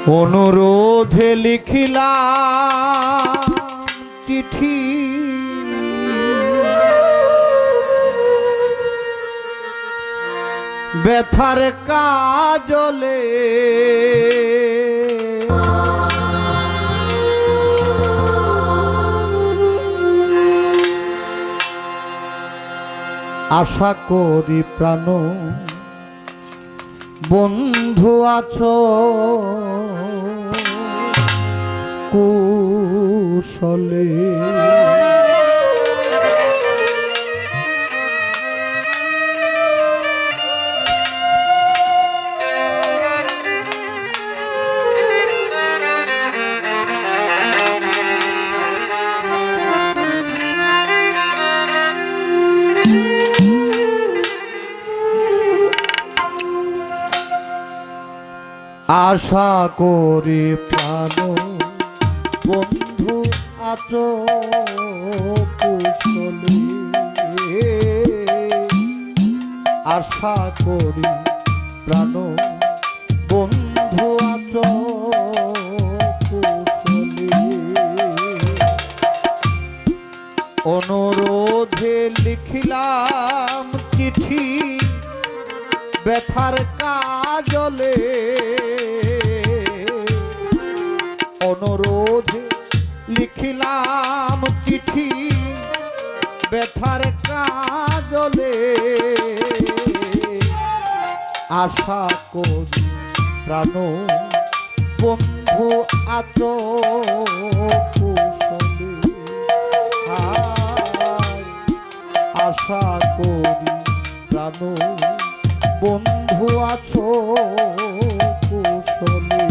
অনুরোধে লিখিলাম চিঠি, ব্যথার কাজলে আশা করি প্রাণ বন্ধু আছো কুশলে। আশা করি প্রাণ বন্ধু আছো কুশলে। আশা করি প্রাণ বন্ধু আছো কুশলে। অনুরোধে লিখিলাম চিঠি, ব্যথার কাজলে। অনুরোধে লিখিলাম চিঠি, ব্যথার কাজলে। আশা করি প্রাণ বন্ধু আছো কুশলে। আশা করি প্রাণ বন্ধু আছো কুশলে।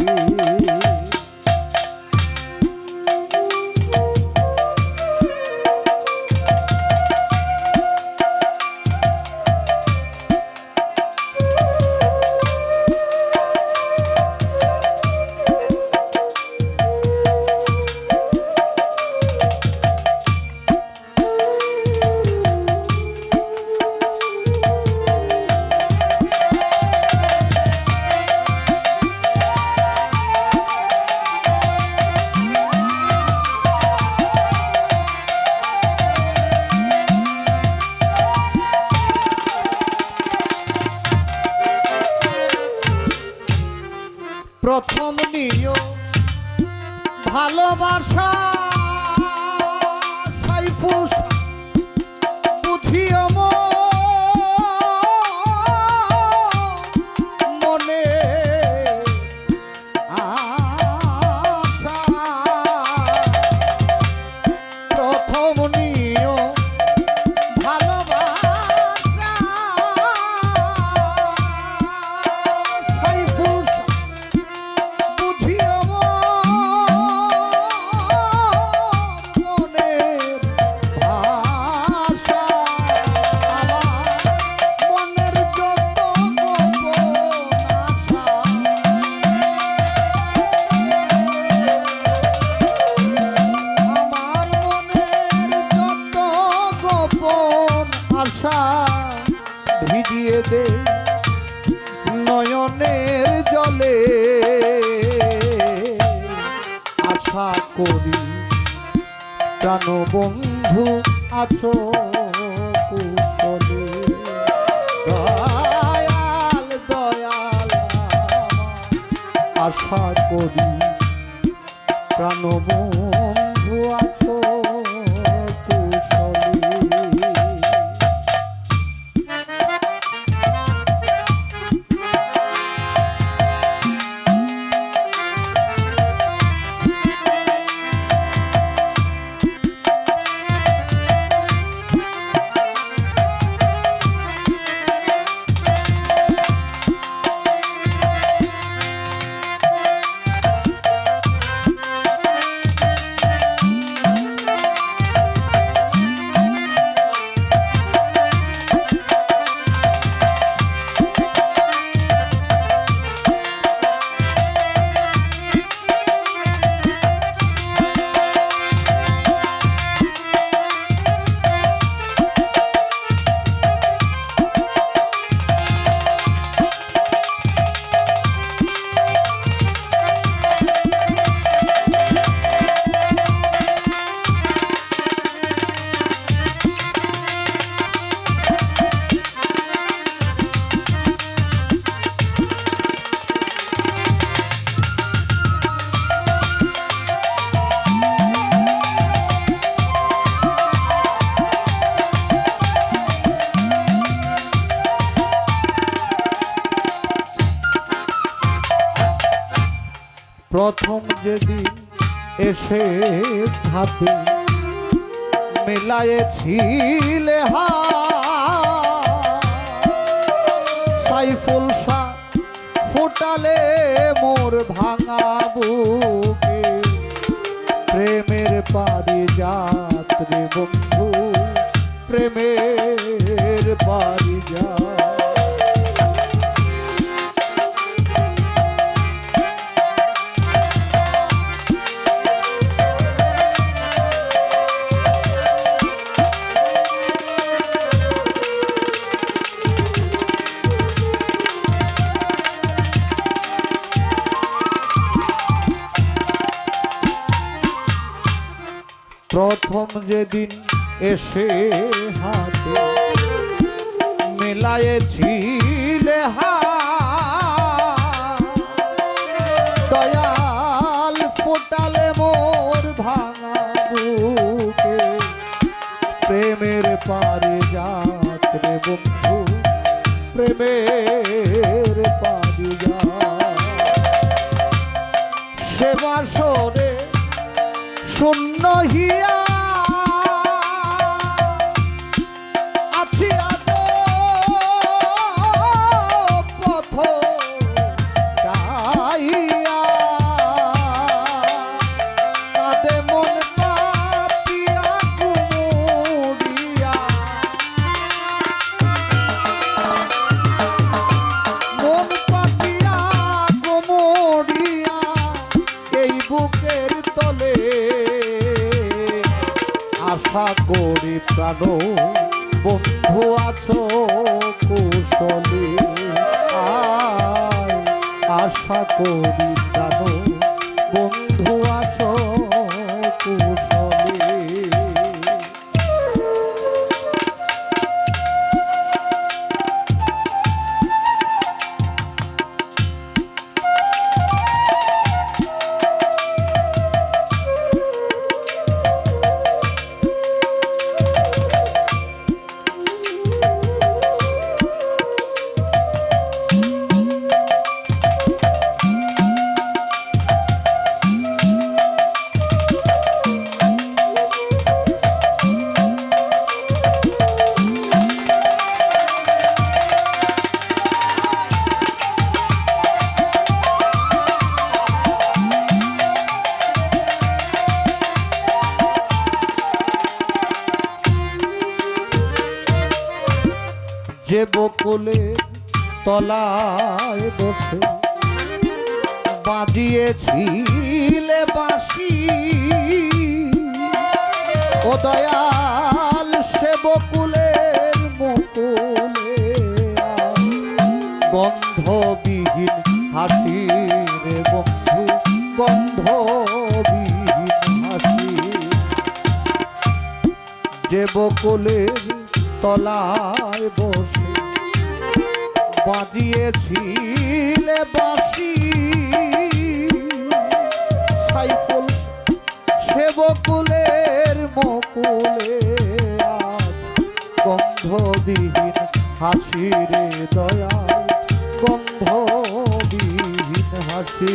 প্রথম নিয়ম ভালোবাসা সাইফুল বুঝিও মনে আশা। প্রথম নিয়ম ভালোবাসা সাইফুল ভিজিয়ে দে নয়নের জলে। আশা করি প্রাণ বন্ধু আছো কুশলে। দয়াল দয়াল আশা করি প্রাণ বন্ধু আছো কুশলে। প্রথম যেদিন এসে হাতে মেলায়েছিলে সাইফুল শাহ ফুটালে মোর ভাঙা বুকে প্রেমের পারিজাত রে বন্ধু প্রেমের পারিজাত প্রথম যেদিন এসে হাতে মেলায়েছিলে দয়াল ফোটালে মোর ভাঙা বুকে প্রেমের পারিজাত রে বন্ধু প্রেমের পারিজাত সে বাসরে শূন্য হিয়া আছি আজ পথ গাইয়া কাঁদে মন পাপিয়া কুমুরিয়া মন পাপিয়া কুমুরিয়া এই বুকের তলে আশা করি প্রাণ বন্ধু আছো কুশলে আশা করি প্রাণ বন্ধু আছো কুশলে যে বকুলে তলায় বসে বাজিয়েছিলে বাঁশি ও দয়াল সে বকুলের মুকুলে গন্ধবিহীন হাসি রে বন্ধু গন্ধবিহীন হাসি যে বকুলের তলায় বসে বাজিয়েছিলে বাঁশি সাইফুল সে বকুলের মুকুলে আজ গন্ধবিহীন হাসি রে দয়াল গন্ধবিহীন হাসি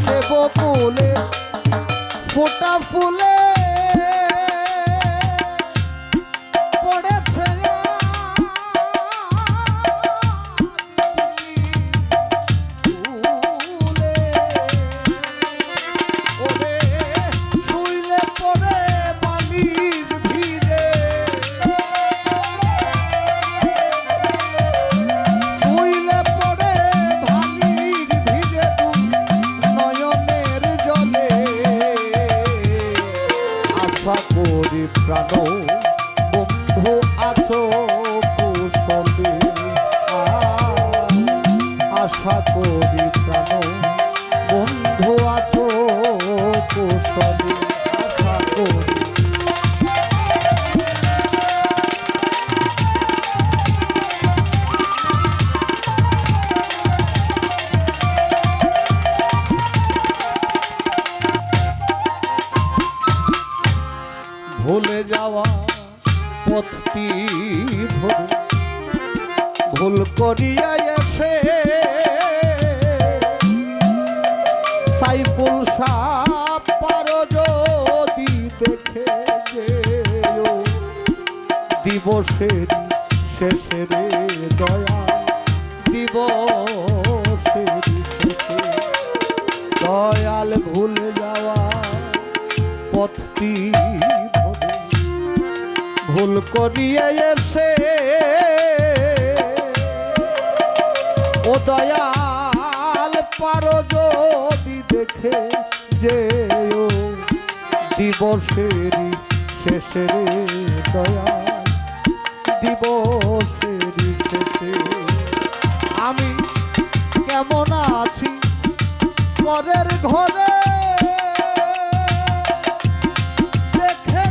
সে বকুলে ফোটা ফুলে প্রাণ বন্ধু আছো কুশলে আশা করি প্রাণ বন্ধু আছো কুশলে আশা করি ভুলে যাওয়া পথটি ধরে ভুল করিয়া এসে দিবসের শেষে রে দয়া দিবসের শেষে দয়াল ভুলে যাওয়া পথটি ভরে ভুল করিয়ে এসে ও দয়াল পারো যদি দেখে যে দিবসেরই শেষে রে দয়াল দিবসেরই শেষে আমি কেমন আছি পরের ঘরে দেখে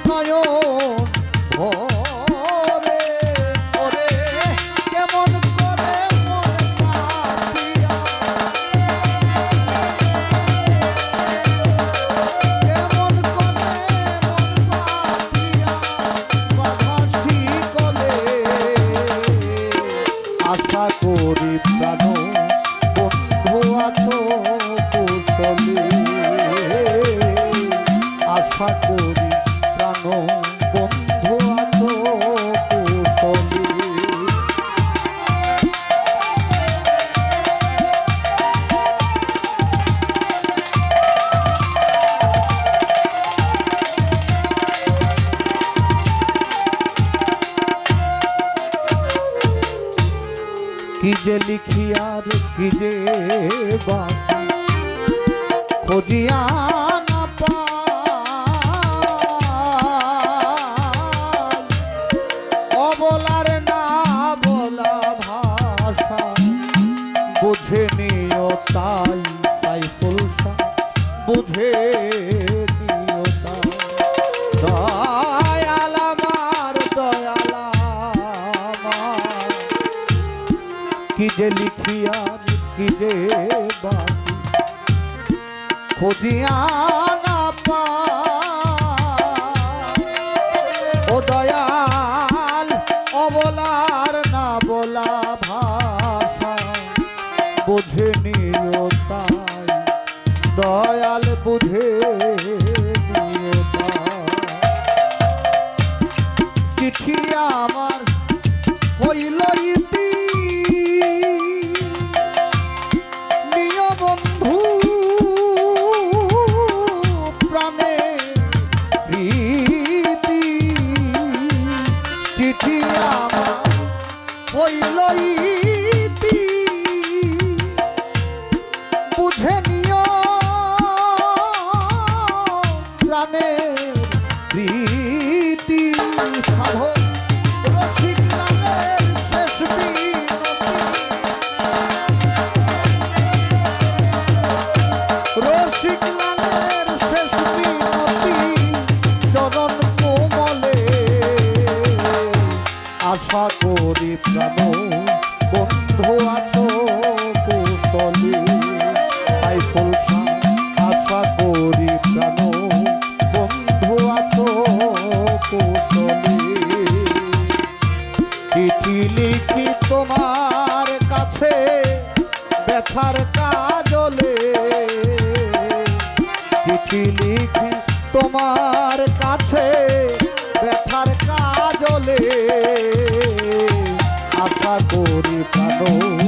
নয়ন ভরে ওরে কেমন করে মন পাতিয়া কেমন করে মন পাতিয়া বাধাসি কলে আশা করি প্রাণ বন্ধু আছো কুশলে আশা করি প্রাণ বন্ধু আছো কুশলে কি যে লিখি আর কি যে বাকি খোঁজিয়া না পাই অবলার না বলা ভাষা বুঝে নিও তাই সাইফুল শাহ বুঝে নিও তাই দয়াল আমার দয়াল আমার কি যে লিখি আর কি যে বাকি খুঁজিয়া না পাই ও দয়াল অবলার না বলা ভাষা বুঝে নিও তাই দয়াল বুঝে নিও তাই চিঠি আমার হইল ইতি নিয় বন্ধু প্রাণে প্রীতি চিঠি আমার হইল ইতি বুঝে নিও প্রাণে প্রীতি সাধক রসিক লালের শেষ রসিক লালের শেষ বিনতি চরণ কোমলে আশা করি প্রাণ বন্ধু আছো কুশলে সাইফুল শাহ আশা করি প্রাণ বন্ধু আছো কুশলে চিঠি লিখি তোমার কাছে ব্যথার কাজলে চিঠি লিখি তোমার কাছে ব্যথার কাজলে আশা করি প্রাণ